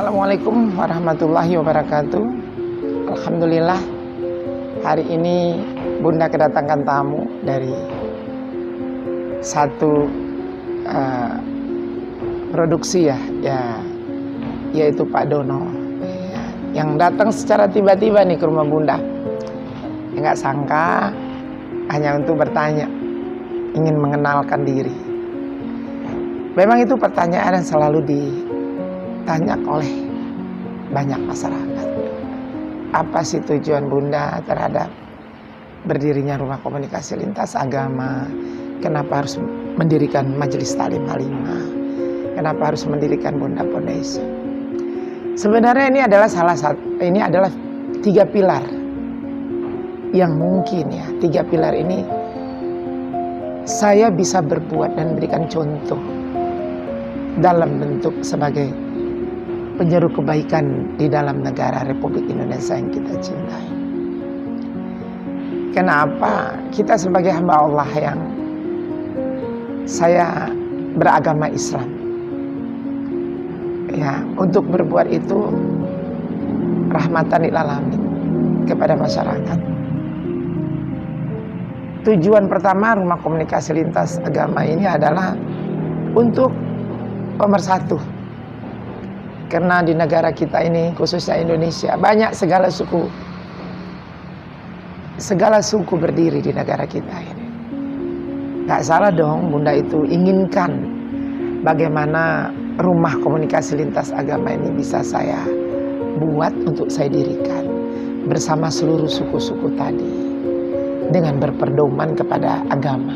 Assalamualaikum warahmatullahi wabarakatuh. Alhamdulillah, hari ini Bunda kedatangan tamu dari satu produksi yaitu Pak Dono, yang datang secara tiba-tiba nih ke rumah Bunda. Nggak sangka, hanya untuk bertanya, ingin mengenalkan diri. Memang itu pertanyaan yang selalu ditanya oleh banyak masyarakat. Apa sih tujuan Bunda terhadap berdirinya Rumah Komunikasi Lintas Agama? Kenapa harus mendirikan Majelis Ta'lim Halimah? Kenapa harus mendirikan Bunda Foundation? Sebenarnya ini adalah 3 pilar yang mungkin tiga pilar ini saya bisa berbuat dan memberikan contoh dalam bentuk sebagai penyeru kebaikan di dalam negara Republik Indonesia yang kita cintai. Kenapa kita sebagai hamba Allah yang saya beragama Islam, untuk berbuat itu rahmatan lil alamin kepada masyarakat. Tujuan pertama Rumah Komunikasi Lintas Agama ini adalah untuk pemersatu. Karena di negara kita ini, khususnya Indonesia, banyak segala suku berdiri di negara kita ini. Gak salah dong Bunda itu inginkan bagaimana Rumah Komunikasi Lintas Agama ini bisa saya buat untuk saya dirikan bersama seluruh suku-suku tadi, dengan berpedoman kepada agama.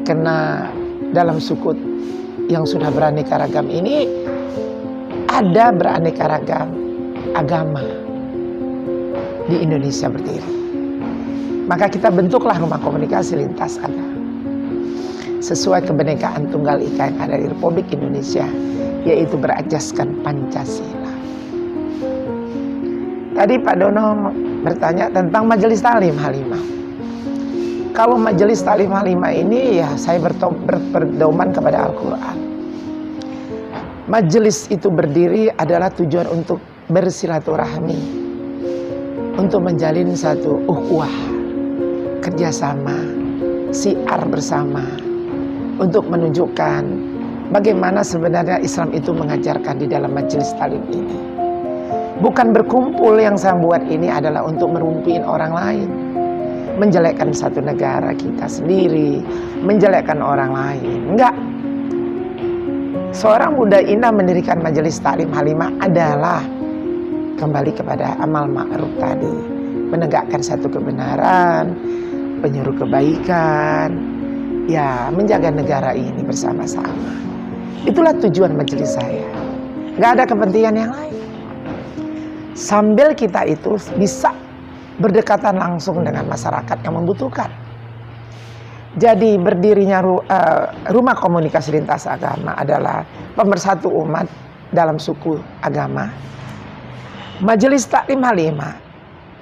Karena dalam suku yang sudah beraneka ragam ini ada beraneka ragam agama di Indonesia berdiri. Maka kita bentuklah Rumah Komunikasi Lintas Agama sesuai kebinekaan tunggal ika yang ada di Republik Indonesia, yaitu berasaskan Pancasila. Tadi Pak Dono bertanya tentang Majelis Ta'lim Halimah. Kalau Majelis Ta'lim Halimah ini saya berpedoman kepada Al-Quran. Majelis itu berdiri adalah tujuan untuk bersilaturahmi, untuk menjalin satu ukhuwah, kerjasama, syiar bersama, untuk menunjukkan bagaimana sebenarnya Islam itu mengajarkan di dalam Majelis Ta'lim ini. Bukan berkumpul yang saya buat ini adalah untuk merumpiin orang lain, menjelekkan satu negara kita sendiri, menjelekkan orang lain. Enggak. Seorang Bunda Indah mendirikan Majelis Ta'lim Halimah adalah kembali kepada amal ma'ruf tadi, menegakkan satu kebenaran, penyeru kebaikan, menjaga negara ini bersama-sama. Itulah tujuan majelis saya. Enggak ada kepentingan yang lain. Sambil kita itu bisa berdekatan langsung dengan masyarakat yang membutuhkan. Jadi berdirinya Rumah Komunikasi Lintas Agama adalah pemersatu umat dalam suku agama. Majelis Ta'lim Halimah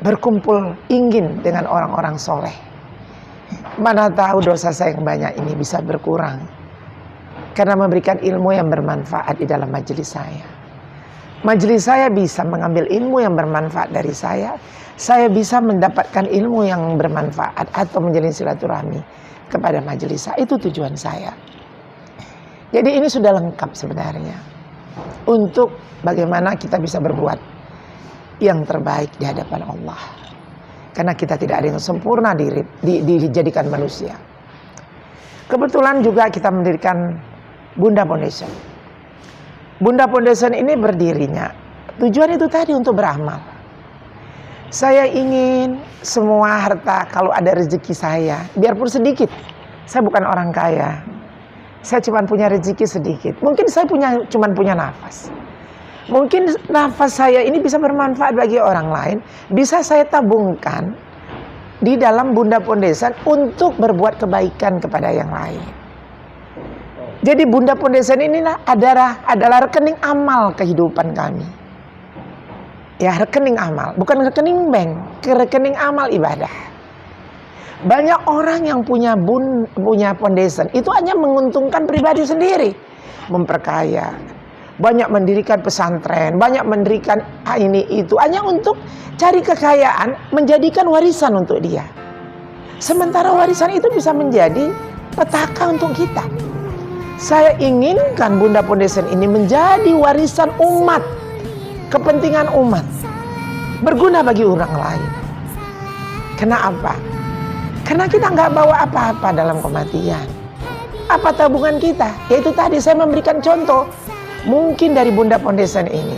berkumpul ingin dengan orang-orang soleh. Mana tahu dosa saya yang banyak ini bisa berkurang karena memberikan ilmu yang bermanfaat di dalam majelis saya. Majelis saya bisa mengambil ilmu yang bermanfaat dari saya bisa mendapatkan ilmu yang bermanfaat atau menjalin silaturahmi kepada majelis saya. Itu tujuan saya. Jadi ini sudah lengkap sebenarnya untuk bagaimana kita bisa berbuat yang terbaik di hadapan Allah. Karena kita tidak ada yang sempurna dijadikan manusia. Kebetulan juga kita mendirikan Bunda Foundation. Bunda Foundation ini berdirinya tujuan itu tadi untuk beramal. Saya ingin semua harta kalau ada rezeki saya, biarpun sedikit. Saya bukan orang kaya. Saya cuma punya rezeki sedikit. Mungkin saya cuma punya nafas. Mungkin nafas saya ini bisa bermanfaat bagi orang lain. Bisa saya tabungkan di dalam Bunda Foundation untuk berbuat kebaikan kepada yang lain. Jadi Bunda Foundation ini adalah rekening amal kehidupan kami. Rekening amal, bukan rekening bank, rekening amal ibadah. Banyak orang yang punya foundation itu hanya menguntungkan pribadi sendiri, memperkaya, banyak mendirikan pesantren, banyak mendirikan ini itu, hanya untuk cari kekayaan, menjadikan warisan untuk dia. Sementara warisan itu bisa menjadi petaka untuk kita. Saya inginkan Bunda Foundation ini menjadi warisan umat, kepentingan umat, berguna bagi orang lain. Kenapa? Karena kita nggak bawa apa-apa dalam kematian. Apa tabungan kita? Yaitu tadi saya memberikan contoh. Mungkin dari Bunda Foundation ini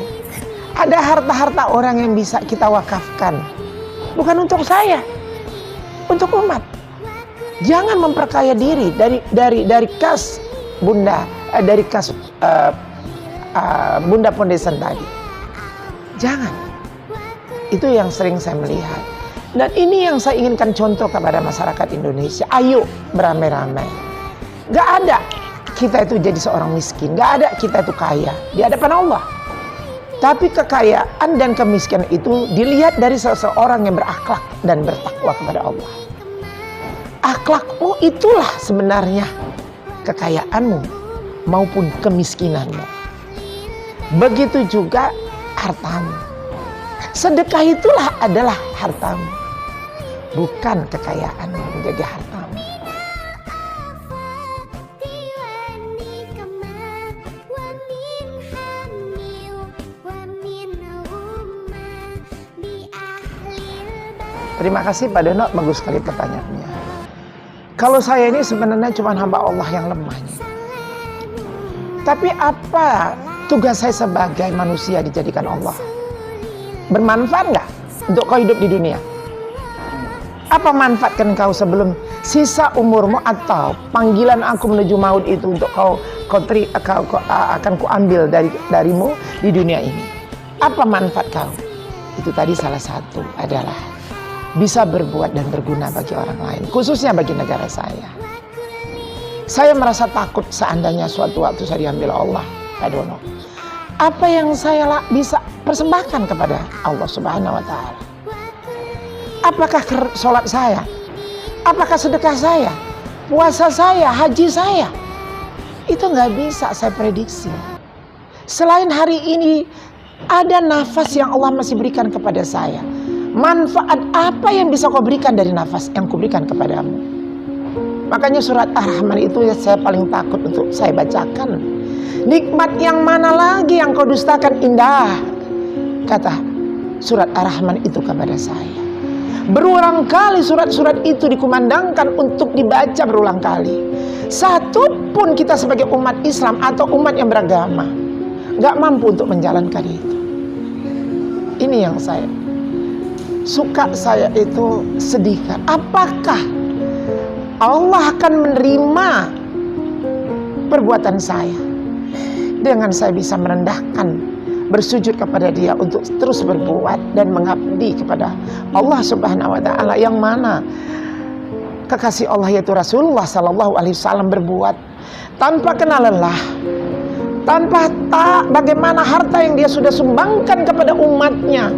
ada harta-harta orang yang bisa kita wakafkan. Bukan untuk saya, untuk umat. Jangan memperkaya diri dari kas Bunda, dari kas Bunda Foundation tadi. Jangan. Itu yang sering saya melihat. Dan ini yang saya inginkan contoh kepada masyarakat Indonesia. Ayo beramai-ramai. Gak ada kita itu jadi seorang miskin, gak ada kita itu kaya di hadapan Allah. Tapi kekayaan dan kemiskinan itu dilihat dari seseorang yang berakhlak dan bertakwa kepada Allah. Akhlakmu itulah sebenarnya kekayaanmu maupun kemiskinanmu. Begitu juga hartamu. Sedekah itulah adalah hartamu, bukan kekayaanmu menjadi hartamu. Terima kasih Pak Dono, bagus sekali pertanyaannya. Kalau saya ini sebenarnya cuma hamba Allah yang lemah. Tapi apa tugas saya sebagai manusia dijadikan Allah? Bermanfaat nggak untuk kau hidup di dunia? Apa manfaatkan kau sebelum sisa umurmu atau panggilan aku menuju maut itu untuk kau akan kuambil darimu di dunia ini? Apa manfaat kau? Itu tadi salah satu adalah bisa berbuat dan berguna bagi orang lain, khususnya bagi negara saya. Saya merasa takut seandainya suatu waktu saya diambil Allah, Pak Dono. Apa yang saya bisa persembahkan kepada Allah Subhanahu wa Ta'ala? Apakah sholat saya? Apakah sedekah saya? Puasa saya? Haji saya? Itu nggak bisa saya prediksi. Selain hari ini, ada nafas yang Allah masih berikan kepada saya. Manfaat apa yang bisa kau berikan dari nafas yang kuberikan kepadamu? Makanya surat Ar-Rahman itu saya paling takut untuk saya bacakan. Nikmat yang mana lagi yang kau dustakan indah, kata surat Ar-Rahman itu kepada saya. Berulang kali surat-surat itu dikumandangkan untuk dibaca berulang kali. Satu pun kita sebagai umat Islam atau umat yang beragama gak mampu untuk menjalankan itu. Ini yang saya itu sedihkan. Apakah Allah akan menerima perbuatan saya dengan saya bisa merendahkan, bersujud kepada Dia untuk terus berbuat dan mengabdi kepada Allah Subhanahu wa Ta'ala, yang mana kekasih Allah yaitu Rasulullah Sallallahu Alaihi Wasallam berbuat tanpa kenal lelah, tanpa bagaimana harta yang dia sudah sumbangkan kepada umatnya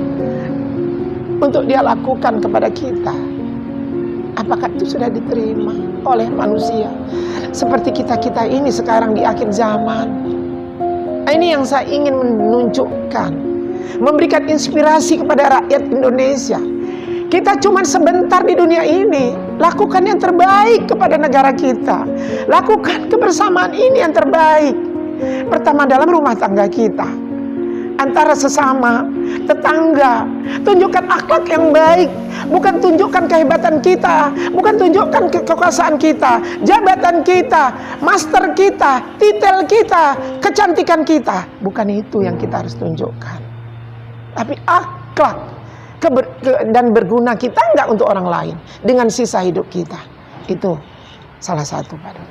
untuk dia lakukan kepada kita. Apakah itu sudah diterima oleh manusia? Seperti kita ini sekarang di akhir zaman. Ini yang saya ingin menunjukkan, memberikan inspirasi kepada rakyat Indonesia. Kita cuma sebentar di dunia ini, lakukan yang terbaik kepada negara kita. Lakukan kebersamaan ini yang terbaik. Pertama dalam rumah tangga kita, antara sesama, tetangga. Tunjukkan akhlak yang baik. Bukan tunjukkan kehebatan kita, bukan tunjukkan kekuasaan kita, jabatan kita, master kita, titel kita, kecantikan kita. Bukan itu yang kita harus tunjukkan. Tapi akhlak dan berguna kita enggak untuk orang lain dengan sisa hidup kita. Itu salah satu, Pak Don.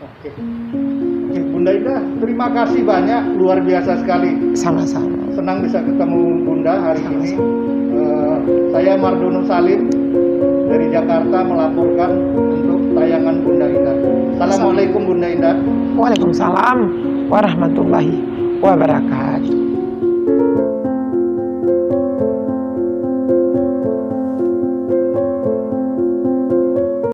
Oke, Bunda Indah, terima kasih banyak, luar biasa sekali. Sama-sama. Senang bisa ketemu Bunda hari ini. Saya Mardono Salim dari Jakarta melaporkan untuk tayangan Bunda Indah. Assalamualaikum Bunda Indah. Waalaikumsalam warahmatullahi wabarakatuh.